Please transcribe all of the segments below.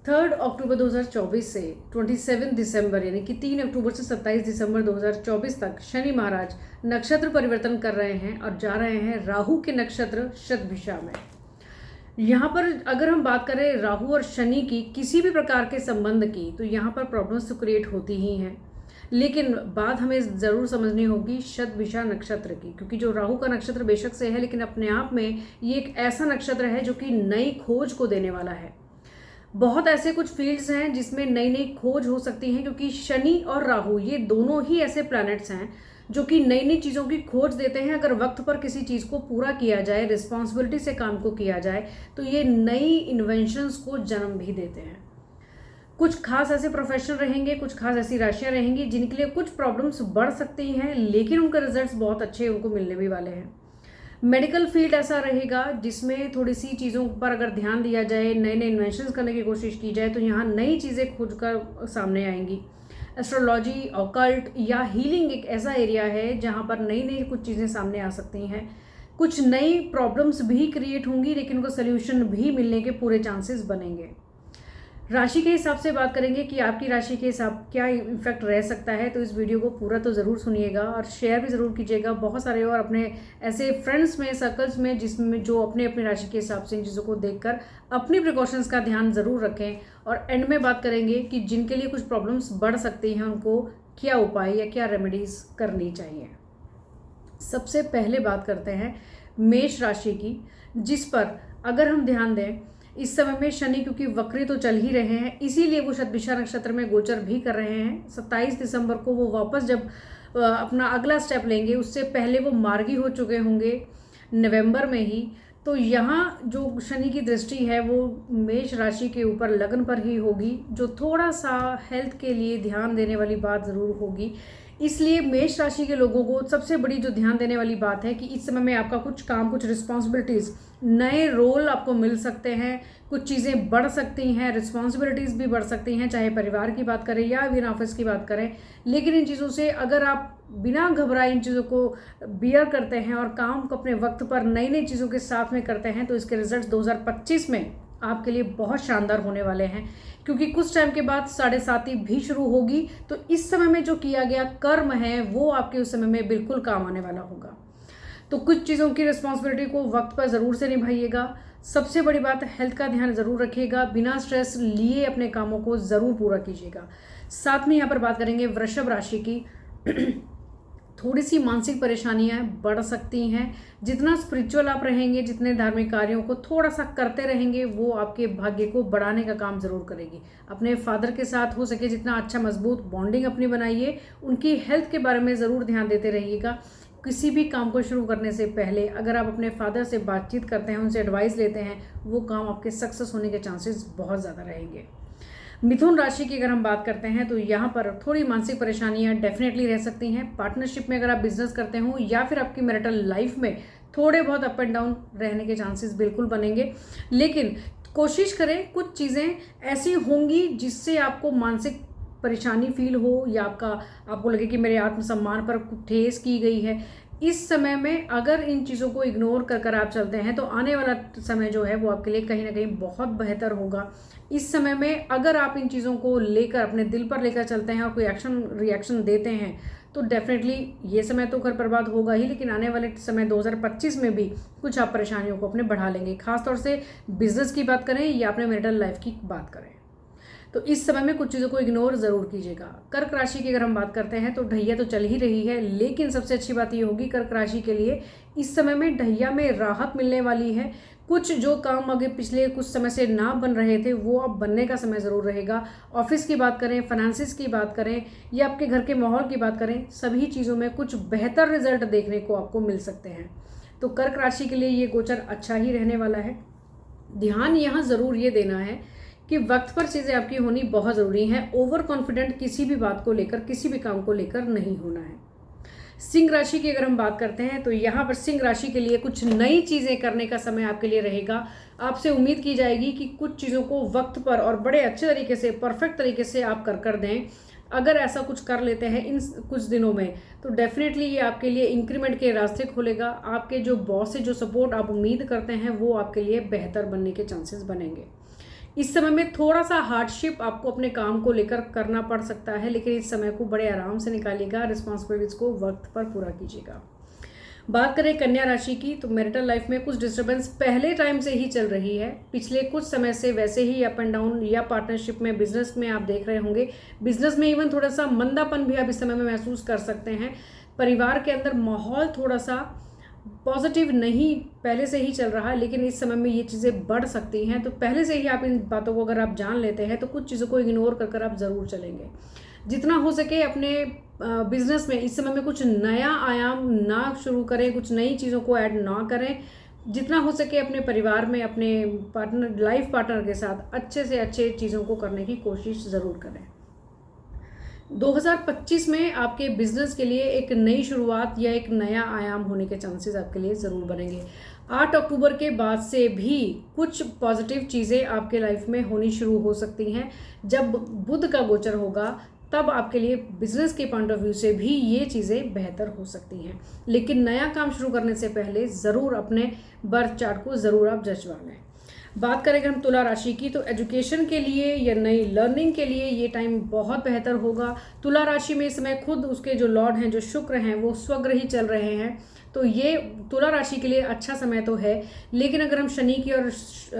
3 अक्टूबर 2024 से 27 दिसंबर यानी कि 3 अक्टूबर से 27 दिसंबर 2024 तक शनि महाराज नक्षत्र परिवर्तन कर रहे हैं और जा रहे हैं राहु के नक्षत्र शतभिषा में। यहाँ पर अगर हम बात करें राहु और शनि की किसी भी प्रकार के संबंध की, तो यहाँ पर प्रॉब्लम्स तो क्रिएट होती ही हैं, लेकिन बात हमें ज़रूर समझनी होगी शतभिषा नक्षत्र की, क्योंकि जो राहु का नक्षत्र बेशक से है लेकिन अपने आप में ये एक ऐसा नक्षत्र है जो कि नई खोज को देने वाला है। बहुत ऐसे कुछ फील्ड्स हैं जिसमें नई नई खोज हो सकती है, क्योंकि शनि और राहु ये दोनों ही ऐसे प्लैनेट्स हैं जो कि नई नई चीज़ों की खोज देते हैं। अगर वक्त पर किसी चीज़ को पूरा किया जाए, रिस्पॉन्सिबिलिटी से काम को किया जाए, तो ये नई इन्वेंशंस को जन्म भी देते हैं। कुछ खास ऐसे प्रोफेशन रहेंगे, कुछ खास ऐसी राशियां रहेंगी जिनके लिए कुछ प्रॉब्लम्स बढ़ सकती हैं, लेकिन उनके रिजल्ट्स बहुत अच्छे उनको मिलने भी वाले हैं। मेडिकल फील्ड ऐसा रहेगा जिसमें थोड़ी सी चीज़ों पर अगर ध्यान दिया जाए, नए नए इन्वेंशंस करने की कोशिश की जाए, तो यहाँ नई चीज़ें खुद कर सामने आएंगी। एस्ट्रोलॉजी, ऑकल्ट या हीलिंग एक ऐसा एरिया है जहाँ पर नई नई कुछ चीज़ें सामने आ सकती हैं। कुछ नई प्रॉब्लम्स भी क्रिएट होंगी, लेकिन उनको सोल्यूशन भी मिलने के पूरे चांसेस बनेंगे। राशि के हिसाब से बात करेंगे कि आपकी राशि के हिसाब क्या इफेक्ट रह सकता है, तो इस वीडियो को पूरा तो ज़रूर सुनिएगा और शेयर भी ज़रूर कीजिएगा बहुत सारे और अपने ऐसे फ्रेंड्स में, सर्कल्स में, जिसमें जो अपने अपनी राशि के हिसाब से इन चीज़ों को देखकर अपनी प्रिकॉशंस का ध्यान ज़रूर रखें। और एंड में बात करेंगे कि जिनके लिए कुछ प्रॉब्लम्स बढ़ सकती हैं उनको क्या उपाय या क्या रेमेडीज़ करनी चाहिए। सबसे पहले बात करते हैं मेष राशि की, जिस पर अगर हम ध्यान दें इस समय में शनि क्योंकि वक्री तो चल ही रहे हैं, इसीलिए वो शतभिषा नक्षत्र में गोचर भी कर रहे हैं। 27 दिसंबर को वो वापस जब अपना अगला स्टेप लेंगे, उससे पहले वो मार्गी हो चुके होंगे नवंबर में ही। तो यहाँ जो शनि की दृष्टि है वो मेष राशि के ऊपर लगन पर ही होगी, जो थोड़ा सा हेल्थ के लिए ध्यान देने वाली बात ज़रूर होगी। इसलिए मेष राशि के लोगों को सबसे बड़ी जो ध्यान देने वाली बात है कि इस समय में आपका कुछ काम, कुछ रिस्पॉन्सिबिलिटीज़, नए रोल आपको मिल सकते हैं, कुछ चीज़ें बढ़ सकती हैं, रिस्पॉन्सिबिलिटीज़ भी बढ़ सकती हैं, चाहे परिवार की बात करें या बिना ऑफिस की बात करें। लेकिन इन चीज़ों से अगर आप बिना घबराए इन चीज़ों को बियर करते हैं और काम को अपने वक्त पर नई नई चीज़ों के साथ में करते हैं, तो इसके रिजल्ट 2025 में आपके लिए बहुत शानदार होने वाले हैं। क्योंकि कुछ टाइम के बाद 7.5 भी शुरू होगी, तो इस समय में जो किया गया कर्म है वो आपके उस समय में बिल्कुल काम आने वाला होगा। तो कुछ चीज़ों की रिस्पॉन्सिबिलिटी को वक्त पर ज़रूर से निभाइएगा। सबसे बड़ी बात, हेल्थ का ध्यान ज़रूर रखिएगा, बिना स्ट्रेस लिए अपने कामों को ज़रूर पूरा कीजिएगा। साथ में यहाँ पर बात करेंगे वृषभ राशि की। थोड़ी सी मानसिक परेशानियां बढ़ सकती हैं। जितना स्पिरिचुअल आप रहेंगे, जितने धार्मिक कार्यों को थोड़ा सा करते रहेंगे, वो आपके भाग्य को बढ़ाने का काम ज़रूर करेगी। अपने फादर के साथ हो सके जितना अच्छा मजबूत बॉन्डिंग अपनी बनाइए। उनकी हेल्थ के बारे में ज़रूर ध्यान देते रहिएगा। किसी भी काम को शुरू करने से पहले अगर आप अपने फादर से बातचीत करते हैं, उनसे एडवाइस लेते हैं, वो काम आपके सक्सेस होने के चांसेस बहुत ज़्यादा रहेंगे। मिथुन राशि की अगर हम बात करते हैं तो यहाँ पर थोड़ी मानसिक परेशानियाँ डेफिनेटली रह सकती हैं। पार्टनरशिप में अगर आप बिजनेस करते हो या फिर आपकी मैरिटल लाइफ में थोड़े बहुत अप एंड डाउन रहने के चांसेस बिल्कुल बनेंगे, लेकिन कोशिश करें कुछ चीज़ें ऐसी होंगी जिससे आपको मानसिक परेशानी फील हो या आपको लगे कि मेरे आत्मसम्मान पर ठेस की गई है। इस समय में अगर इन चीज़ों को इग्नोर कर आप चलते हैं तो आने वाला समय जो है वो आपके लिए कहीं ना कहीं बहुत बेहतर होगा। इस समय में अगर आप इन चीज़ों को लेकर अपने दिल पर लेकर चलते हैं और कोई एक्शन रिएक्शन देते हैं, तो डेफिनेटली ये समय तो घर बर्बाद होगा ही, लेकिन आने वाले समय 2025 में भी कुछ आप परेशानियों को अपने बढ़ा लेंगे। खासतौर से बिजनेस की बात करें या अपने मैरिटल लाइफ की बात करें, तो इस समय में कुछ चीज़ों को इग्नोर ज़रूर कीजिएगा। कर्क राशि की अगर हम बात करते हैं तो ढैया तो चल ही रही है, लेकिन सबसे अच्छी बात ये होगी कर्क राशि के लिए इस समय में ढैया में राहत मिलने वाली है। कुछ जो काम आगे पिछले कुछ समय से ना बन रहे थे वो अब बनने का समय ज़रूर रहेगा। ऑफिस की बात करें, फाइनेंसिस की बात करें या आपके घर के माहौल की बात करें, सभी चीज़ों में कुछ बेहतर रिजल्ट देखने को आपको मिल सकते हैं। तो कर्क राशि के लिए ये गोचर अच्छा ही रहने वाला है। ध्यान यहाँ ज़रूर ये देना है कि वक्त पर चीज़ें आपकी होनी बहुत ज़रूरी हैं। ओवर कॉन्फिडेंट किसी भी बात को लेकर, किसी भी काम को लेकर नहीं होना है। सिंह राशि की अगर हम बात करते हैं तो यहाँ पर सिंह राशि के लिए कुछ नई चीज़ें करने का समय आपके लिए रहेगा। आपसे उम्मीद की जाएगी कि कुछ चीज़ों को वक्त पर और बड़े अच्छे तरीके से, परफेक्ट तरीके से आप कर दें। अगर ऐसा कुछ कर लेते हैं इन कुछ दिनों में, तो डेफिनेटली ये आपके लिए इंक्रीमेंट के रास्ते खोलेगा। आपके जो बॉस से जो सपोर्ट आप उम्मीद करते हैं वो आपके लिए बेहतर बनने के चांसेस बनेंगे। इस समय में थोड़ा सा हार्डशिप आपको अपने काम को लेकर करना पड़ सकता है, लेकिन इस समय को बड़े आराम से निकालिएगा, रिस्पॉन्सिबिलिटीज़ को वक्त पर पूरा कीजिएगा। बात करें कन्या राशि की, तो मैरिटल लाइफ में कुछ डिस्टर्बेंस पहले टाइम से ही चल रही है, पिछले कुछ समय से वैसे ही अप एंड डाउन, या पार्टनरशिप में, बिजनेस में आप देख रहे होंगे, बिजनेस में इवन थोड़ा सा मंदापन भी आप इस समय में महसूस कर सकते हैं। परिवार के अंदर माहौल थोड़ा सा पॉजिटिव नहीं पहले से ही चल रहा है, लेकिन इस समय में ये चीज़ें बढ़ सकती हैं। तो पहले से ही आप इन बातों को अगर आप जान लेते हैं तो कुछ चीज़ों को इग्नोर कर कर आप ज़रूर चलेंगे। जितना हो सके अपने बिजनेस में इस समय में कुछ नया आयाम ना शुरू करें, कुछ नई चीज़ों को ऐड ना करें। जितना हो सके अपने परिवार में, अपने पार्टनर, लाइफ पार्टनर के साथ अच्छे से अच्छे चीज़ों को करने की कोशिश ज़रूर करें। 2025 में आपके बिजनेस के लिए एक नई शुरुआत या एक नया आयाम होने के चांसेस आपके लिए ज़रूर बनेंगे। 8 अक्टूबर के बाद से भी कुछ पॉजिटिव चीज़ें आपके लाइफ में होनी शुरू हो सकती हैं। जब बुध का गोचर होगा तब आपके लिए बिजनेस के पॉइंट ऑफ व्यू से भी ये चीज़ें बेहतर हो सकती हैं, लेकिन नया काम शुरू करने से पहले ज़रूर अपने बर्थ चार्ट को ज़रूर आप जचवा लें। बात करेंगे हम तुला राशि की, तो एजुकेशन के लिए या नई लर्निंग के लिए ये टाइम बहुत बेहतर होगा। तुला राशि में इस समय खुद उसके जो लॉर्ड हैं, जो शुक्र हैं, वो स्वग्रही चल रहे हैं, तो ये तुला राशि के लिए अच्छा समय तो है। लेकिन अगर हम शनि की और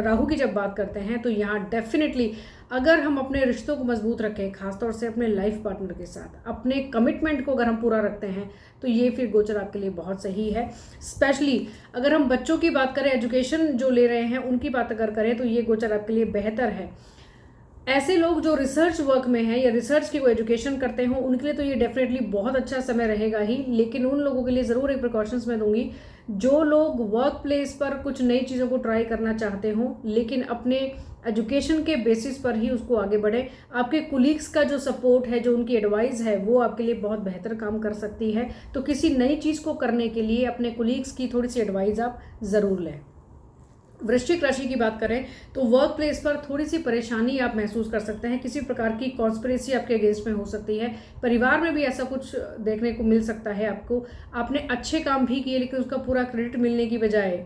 राहु की जब बात करते हैं तो यहाँ डेफिनेटली अगर हम अपने रिश्तों को मजबूत रखें, खासतौर से अपने लाइफ पार्टनर के साथ, अपने कमिटमेंट को अगर हम पूरा रखते हैं तो ये फिर गोचर आपके लिए बहुत सही है। स्पेशली अगर हम बच्चों की बात करें, एजुकेशन जो ले रहे हैं उनकी बात अगर करें तो ये गोचर आपके लिए बेहतर है। ऐसे लोग जो रिसर्च वर्क में हैं या रिसर्च की कोई एजुकेशन करते हो उनके लिए तो ये डेफिनेटली बहुत अच्छा समय रहेगा ही, लेकिन उन लोगों के लिए ज़रूर एक प्रिकॉशंस मैं दूंगी जो लोग वर्क प्लेस पर कुछ नई चीज़ों को ट्राई करना चाहते हो, लेकिन अपने एजुकेशन के बेसिस पर ही उसको आगे बढ़े। आपके कुलीग्स का जो सपोर्ट है, जो उनकी एडवाइस है, वो आपके लिए बहुत बेहतर काम कर सकती है। तो किसी नई चीज़ को करने के लिए अपने कुलीग्स की थोड़ी सी एडवाइस आप ज़रूर लें। वृश्चिक राशि की बात करें तो वर्क प्लेस पर थोड़ी सी परेशानी आप महसूस कर सकते हैं, किसी प्रकार की कॉन्स्पिरेसी आपके अगेंस्ट में हो सकती है। परिवार में भी ऐसा कुछ देखने को मिल सकता है आपको। आपने अच्छे काम भी किए लेकिन उसका पूरा क्रेडिट मिलने की बजाय,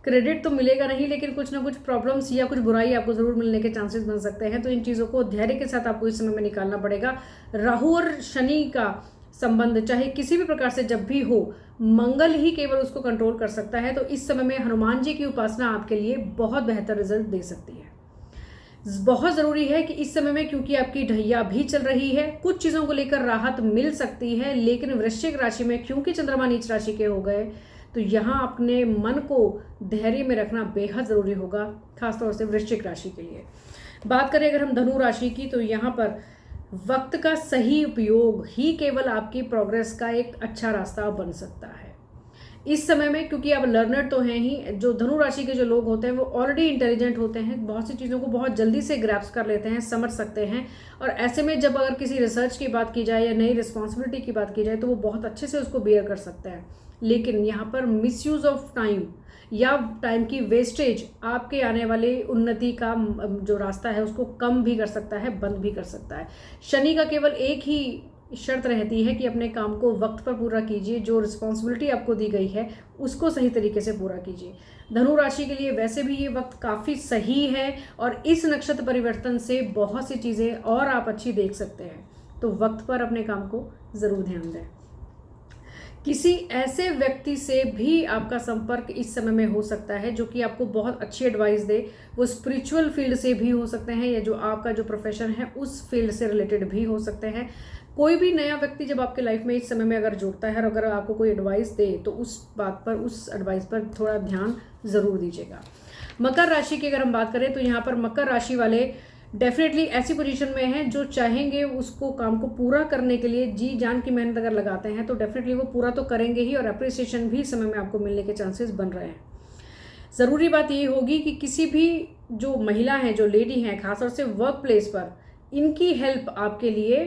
क्रेडिट तो मिलेगा नहीं लेकिन कुछ ना कुछ प्रॉब्लम्स या कुछ बुराई आपको ज़रूर मिलने के चांसेस बन सकते हैं। तो इन चीज़ों को धैर्य के साथ आपको इस समय में निकालना पड़ेगा। राहु और शनि का संबंध चाहे किसी भी प्रकार से जब भी हो, मंगल ही केवल उसको कंट्रोल कर सकता है। तो इस समय में हनुमान जी की उपासना आपके लिए बहुत बेहतर रिजल्ट दे सकती है। बहुत ज़रूरी है कि इस समय में, क्योंकि आपकी ढैया भी चल रही है, कुछ चीज़ों को लेकर राहत मिल सकती है, लेकिन वृश्चिक राशि में क्योंकि चंद्रमा नीच राशि के हो गए तो यहाँ अपने मन को धैर्य में रखना बेहद ज़रूरी होगा, खासतौर से वृश्चिक राशि के लिए। बात करें अगर हम धनु राशि की, तो यहाँ पर वक्त का सही उपयोग ही केवल आपकी प्रोग्रेस का एक अच्छा रास्ता बन सकता है। इस समय में क्योंकि आप लर्नर तो हैं ही, जो धनु राशि के जो लोग होते हैं वो ऑलरेडी इंटेलिजेंट होते हैं, बहुत सी चीज़ों को बहुत जल्दी से ग्रैप्स कर लेते हैं, समझ सकते हैं। और ऐसे में जब अगर किसी रिसर्च की बात की जाए या नई रिस्पॉन्सिबिलिटी की बात की जाए तो वो बहुत अच्छे से उसको बियर कर सकते हैं। लेकिन यहाँ पर मिसयूज ऑफ टाइम या टाइम की वेस्टेज आपके आने वाली उन्नति का जो रास्ता है उसको कम भी कर सकता है, बंद भी कर सकता है। शनि का केवल एक ही शर्त रहती है कि अपने काम को वक्त पर पूरा कीजिए, जो रिस्पॉन्सिबिलिटी आपको दी गई है उसको सही तरीके से पूरा कीजिए। धनु राशि के लिए वैसे भी ये वक्त काफ़ी सही है और इस नक्षत्र परिवर्तन से बहुत सी चीज़ें और आप अच्छी देख सकते हैं, तो वक्त पर अपने काम को ज़रूर ध्यान दें। किसी ऐसे व्यक्ति से भी आपका संपर्क इस समय में हो सकता है जो कि आपको बहुत अच्छी एडवाइस दे। वो स्पिरिचुअल फील्ड से भी हो सकते हैं या जो आपका जो प्रोफेशन है उस फील्ड से रिलेटेड भी हो सकते हैं। कोई भी नया व्यक्ति जब आपके लाइफ में इस समय में अगर जुड़ता है और अगर आपको कोई एडवाइस दे तो उस बात पर, उस एडवाइस पर थोड़ा ध्यान ज़रूर दीजिएगा। मकर राशि की अगर हम बात करें तो यहाँ पर मकर राशि वाले डेफिनेटली ऐसी पोजीशन में हैं जो चाहेंगे उसको काम को पूरा करने के लिए जी जान की मेहनत अगर लगाते हैं तो डेफिनेटली वो पूरा तो करेंगे ही, और अप्रिसिएशन भी समय में आपको मिलने के चांसेस बन रहे हैं। ज़रूरी बात ये होगी कि किसी भी जो महिला हैं, जो लेडी हैं, खासतौर से वर्क प्लेस पर, इनकी हेल्प आपके लिए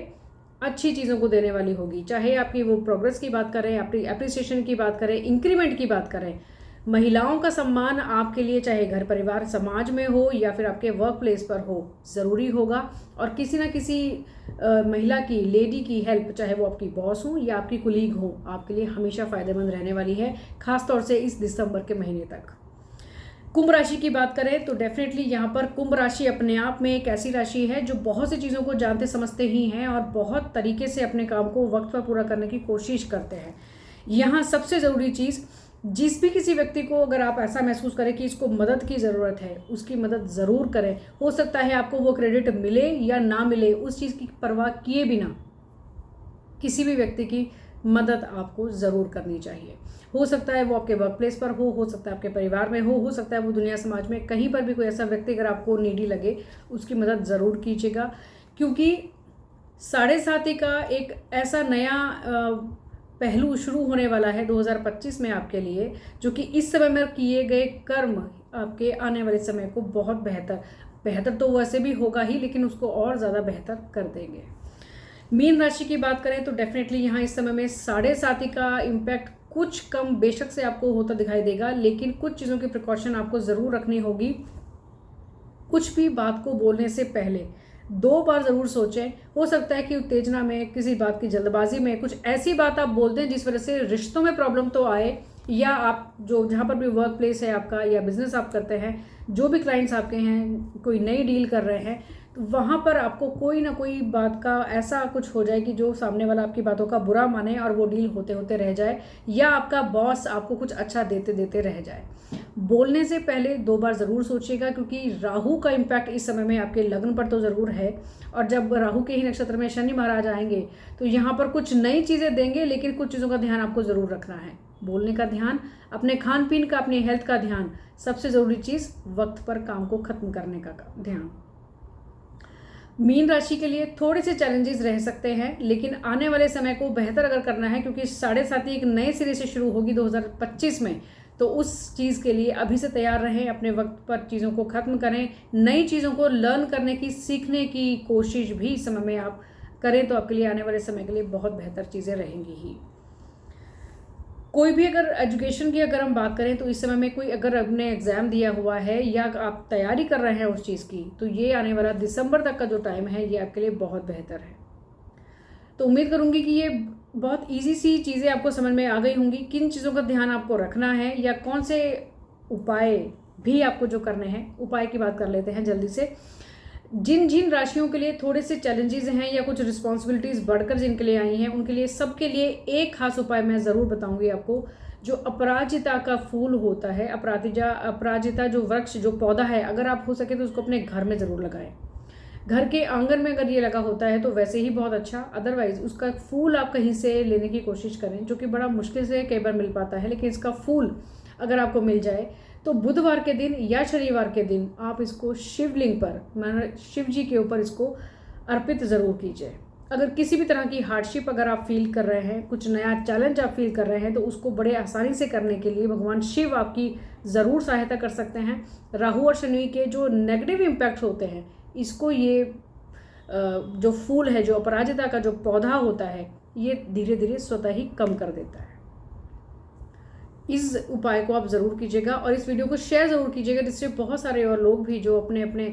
अच्छी चीज़ों को देने वाली होगी। चाहे आपकी वो प्रोग्रेस की बात करें, आपकी अप्रिसिएशन की बात करें, इंक्रीमेंट की बात करें, महिलाओं का सम्मान आपके लिए चाहे घर परिवार समाज में हो या फिर आपके वर्क प्लेस पर हो, ज़रूरी होगा। और किसी ना किसी महिला की, लेडी की हेल्प, चाहे वो आपकी बॉस हो या आपकी कुलीग हो, आपके लिए हमेशा फ़ायदेमंद रहने वाली है, खास तौर से इस दिसंबर के महीने तक। कुंभ राशि की बात करें तो डेफिनेटली यहाँ पर कुंभ राशि अपने आप में एक ऐसी राशि है जो बहुत सी चीज़ों को जानते समझते ही हैं और बहुत तरीके से अपने काम को वक्त पर पूरा करने की कोशिश करते हैं। यहाँ सबसे ज़रूरी चीज़, जिस भी किसी व्यक्ति को अगर आप ऐसा महसूस करें कि इसको मदद की ज़रूरत है, उसकी मदद ज़रूर करें। हो सकता है आपको वो क्रेडिट मिले या ना मिले, उस चीज़ की परवाह किए बिना किसी भी व्यक्ति की मदद आपको ज़रूर करनी चाहिए। हो सकता है वो आपके वर्क प्लेस पर हो सकता है आपके परिवार में हो सकता है वो दुनिया समाज में कहीं पर भी कोई ऐसा व्यक्ति अगर आपको नीडी लगे, उसकी मदद ज़रूर कीजिएगा। क्योंकि 7.5 का एक ऐसा नया पहलू शुरू होने वाला है 2025 में आपके लिए, जो कि इस समय में किए गए कर्म आपके आने वाले समय को बहुत बेहतर तो वैसे भी होगा ही, लेकिन उसको और ज़्यादा बेहतर कर देंगे। मीन राशि की बात करें तो डेफिनेटली यहाँ इस समय में 7.5 का इम्पैक्ट कुछ कम बेशक से आपको होता दिखाई देगा, लेकिन कुछ चीज़ों की प्रिकॉशन आपको ज़रूर रखनी होगी। कुछ भी बात को बोलने से पहले 2 बार ज़रूर सोचें। हो सकता है कि उत्तेजना में, किसी बात की जल्दबाजी में कुछ ऐसी बात आप बोल दें जिस वजह से रिश्तों में प्रॉब्लम तो आए, या आप जो जहाँ पर भी वर्क प्लेस है आपका या बिजनेस आप करते हैं, जो भी क्लाइंट्स आपके हैं, कोई नई डील कर रहे हैं, तो वहाँ पर आपको कोई ना कोई बात का ऐसा कुछ हो जाए कि जो सामने वाला आपकी बातों का बुरा माने और वो डील होते होते रह जाए, या आपका बॉस आपको कुछ अच्छा देते देते रह जाए। बोलने से पहले 2 बार ज़रूर सोचिएगा, क्योंकि राहु का इम्पैक्ट इस समय में आपके लग्न पर तो ज़रूर है, और जब राहु के ही नक्षत्र में शनि महाराज आएंगे तो यहाँ पर कुछ नई चीज़ें देंगे, लेकिन कुछ चीज़ों का ध्यान आपको ज़रूर रखना है। बोलने का ध्यान, अपने खान पीन का, अपनी हेल्थ का ध्यान, सबसे ज़रूरी चीज़ वक्त पर काम को ख़त्म करने का ध्यान। मीन राशि के लिए थोड़े से चैलेंजेस रह सकते हैं, लेकिन आने वाले समय को बेहतर अगर करना है, क्योंकि 7.5 एक नए सिरे से शुरू होगी 2025 में, तो उस चीज़ के लिए अभी से तैयार रहें, अपने वक्त पर चीज़ों को ख़त्म करें, नई चीज़ों को लर्न करने की, सीखने की कोशिश भी इस समय में आप करें तो आपके लिए आने वाले समय के लिए बहुत बेहतर चीज़ें रहेंगी ही। कोई भी अगर एजुकेशन की अगर हम बात करें तो इस समय में कोई अगर आपने एग्ज़ाम दिया हुआ है या आप तैयारी कर रहे हैं उस चीज़ की, तो ये आने वाला दिसंबर तक का जो टाइम है ये आपके लिए बहुत बेहतर है। तो उम्मीद करूँगी कि ये बहुत इजी सी चीज़ें आपको समझ में आ गई होंगी, किन चीज़ों का ध्यान आपको रखना है या कौन से उपाय भी आपको जो करने हैं। उपाय की बात कर लेते हैं जल्दी से। जिन राशियों के लिए थोड़े से चैलेंजेस हैं या कुछ रिस्पॉन्सिबिलिटीज़ बढ़कर जिनके लिए आई हैं, उनके लिए सबके लिए एक खास उपाय मैं ज़रूर बताऊंगी आपको। जो अपराजिता का फूल होता है, अपराजिता जो वृक्ष, जो पौधा है, अगर आप हो सके तो उसको अपने घर में ज़रूर लगाएं। घर के आंगन में अगर ये लगा होता है तो वैसे ही बहुत अच्छा, अदरवाइज़ उसका फूल आप कहीं से लेने की कोशिश करें, जो कि बड़ा मुश्किल से कई बार मिल पाता है, लेकिन इसका फूल अगर आपको मिल जाए तो बुधवार के दिन या शनिवार के दिन आप इसको शिवलिंग पर, मानो शिव जी के ऊपर इसको अर्पित ज़रूर कीजिए। अगर किसी भी तरह की हार्डशिप अगर आप फील कर रहे हैं, कुछ नया चैलेंज आप फील कर रहे हैं, तो उसको बड़े आसानी से करने के लिए भगवान शिव आपकी ज़रूर सहायता कर सकते हैं। राहु और शनि के जो नेगेटिव इम्पैक्ट होते हैं, इसको ये जो फूल है, जो अपराजिता का जो पौधा होता है, ये धीरे धीरे स्वतः ही कम कर देता है। इस उपाय को आप ज़रूर कीजिएगा और इस वीडियो को शेयर ज़रूर कीजिएगा, जिससे बहुत सारे और लोग भी जो अपने अपने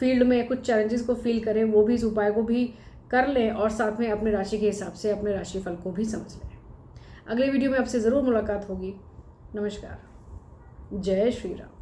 फील्ड में कुछ चैलेंजेस को फील करें, वो भी इस उपाय को भी कर लें और साथ में अपने राशि के हिसाब से अपने राशिफल को भी समझ लें। अगले वीडियो में आपसे ज़रूर मुलाकात होगी। नमस्कार। जय श्री राम।